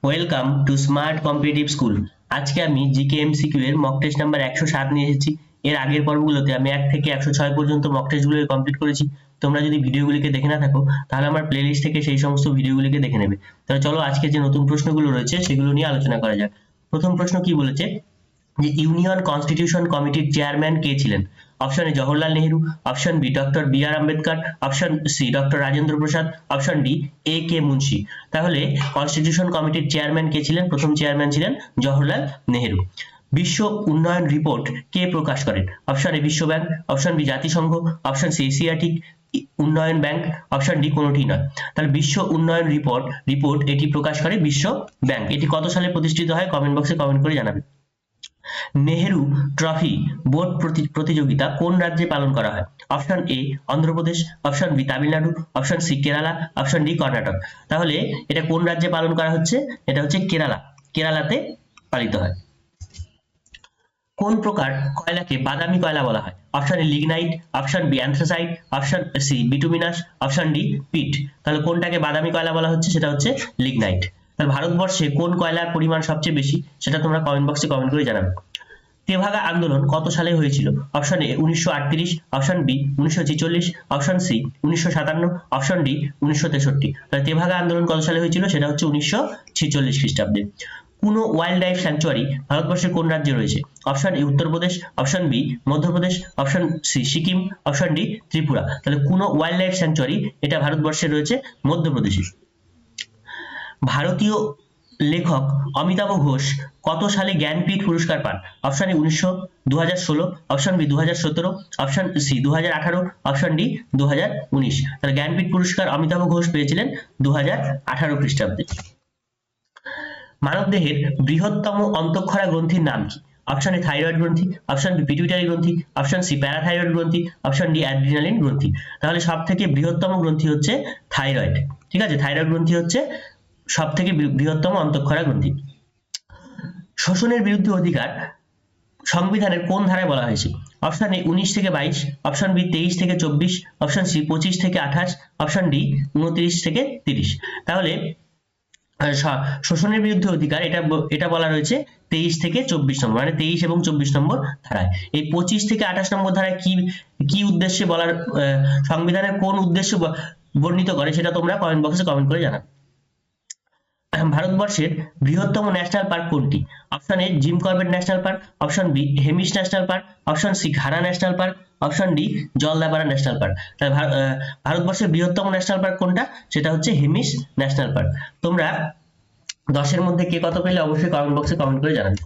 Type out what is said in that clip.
Welcome to smart competitive school. আজকে আমি GK MCQ এর মক টেস্ট নাম্বার 107 নিয়ে এসেছি। এর আগের পর্বগুলোতে আমি 1 থেকে 106 পর্যন্ত মক টেস্টগুলো কমপ্লিট করেছি। তোমরা যদি ভিডিওগুলিকে দেখে না থাকো তাহলে আমার প্লেলিস্ট থেকে সেই সমস্ত ভিডিওগুলিকে দেখে নেবে। তাহলে চলো আজকে যে নতুন প্রশ্নগুলো রয়েছে সেগুলো নিয়ে আলোচনা করা যাক। প্রথম প্রশ্ন কি বলেছে যে ইউনিয়ন কনস্টিটিউশন কমিটির চেয়ারম্যান কে ছিলেন? Option A Jawaharlal Nehru, option B doctor B R Ambedkar, option C doctor Rajendra Prasad, option D A K Munshi. তাহলে কনস্টিটিউশন কমিটির চেয়ারম্যান কে ছিলেন? প্রথম চেয়ারম্যান ছিলেন জওহরলাল নেহেরু। বিশ্ব উন্নয়ন রিপোর্ট কে প্রকাশ করেন? অপশন এ বিশ্ব ব্যাংক, অপশন বি জাতিসংঘ, অপশন সি এশিয়াটিক উন্নয়ন ব্যাংক, অপশন ডি কোনোটি নয়। তাহলে বিশ্ব উন্নয়ন রিপোর্ট এটি প্রকাশ করে বিশ্ব ব্যাংক। এটি কত সালে প্রতিষ্ঠিত হয়? কমেন্ট বক্সে কমেন্ট করে জানাবে। নেহেরু ট্রফি বোর্ড প্রতিযোগিতা কোন রাজ্যে পালন করা হয়? অপশন এ Andhra Pradesh, option B Tamil Nadu, option C Kerala, option D Karnataka. তাহলে এটা কোন রাজ্যে পালন করা হচ্ছে? এটা হচ্ছে কেরালাতে পালিত হয়। কোন প্রকার কয়লাকে বাদামি কয়লা বলা হয়? Option A lignite, option B anthracite, option C bituminous, option D peat. তাহলে কোনটাকে বাদামি কয়লা বলা হচ্ছে? সেটা হচ্ছে লিগনাইট। তাহলে ভারতবর্ষে কোন কয়লার পরিমাণ সবচেয়ে বেশি? সেটা তোমরা কমেন্ট বক্সে কমেন্ট করে জানাবে। তেভাগা আন্দোলন কত সালে হয়েছিল? Option A 1938, option B 1946, option C 1957, option D 1963। তাহলে তেভাগা আন্দোলন কত সালে হয়েছিল? সেটা হচ্ছে 1946 খ্রিস্টাব্দে। কোন ওয়াইল্ড লাইফ স্যাংচুয়ারি ভারতবর্ষের কোন রাজ্যে রয়েছে? Option A Uttar Pradesh, option B Madhya Pradesh, option C Sikkim, option D Tripura. তাহলে কোন ওয়াইল্ড লাইফ স্যাংচুয়ারি এটা ভারতবর্ষে রয়েছে? মধ্যপ্রদেশে। ভারতীয় লেখক অমিতাভ ঘোষ কত সালে জ্ঞানপীঠ পুরস্কার পান? Option A 2016, option B 2017, option C 2018, option D 2019। তাহলে জ্ঞানপীঠ পুরস্কার অমিতাভ ঘোষ পেয়েছিলেন 2018 খ্রিস্টাব্দে। মানবদেহের বৃহত্তম অন্তঃক্ষরা গ্রন্থির নাম কি? অপশন এ থাইরয়েড গ্রন্থি, অপশন বি পিটুইটারি গ্রন্থি, অপশন সি প্যারাথাইরয়েড গ্রন্থি, অপশন ডি অ্যাড্রিনালিন গ্রন্থি। তাহলে সব থেকে বৃহত্তম গ্রন্থি হচ্ছে থাইরয়েড। ঠিক আছে, থাইরয়েড গ্রন্থি হচ্ছে সব থেকে বৃহত্তম অন্তঃক্ষরা গ্রন্থি। শোষণের বিরুদ্ধে অধিকার সংবিধানের কোন ধারায় বলা হয়েছে? অপশন এ 19 থেকে 22, অপশন বি 23 থেকে 24, অপশন সি 25 থেকে 28, অপশন ডি 29 থেকে 30। তাহলে শোষণের বিরুদ্ধে অধিকার এটা বলা রয়েছে 23 থেকে 24 নম্বর, মানে 23 এবং 24 নম্বর ধারায়। এই 25 থেকে 28 নম্বর ধারায় কি উদ্দেশ্যে বলার, সংবিধানের কোন উদ্দেশ্য বর্ণিত করে সেটা তোমরা কমেন্ট বক্সে কমেন্ট করে জানাবে। ভারতবর্ষের বৃহত্তম ন্যাশনাল পার্ক কোনটি? Option A Jim Corbett national park, option B Hemis national park, option C Ghana national park, option D Jaldapara national park. তাহলে ভারতবর্ষের বৃহত্তম ন্যাশনাল পার্ক কোনটা? সেটা হচ্ছে হেমিস ন্যাশনাল পার্ক। তোমরা 10 এর মধ্যে কে কত পেলে অবশ্যই কমেন্ট বক্সে কমেন্ট করে জানাবে।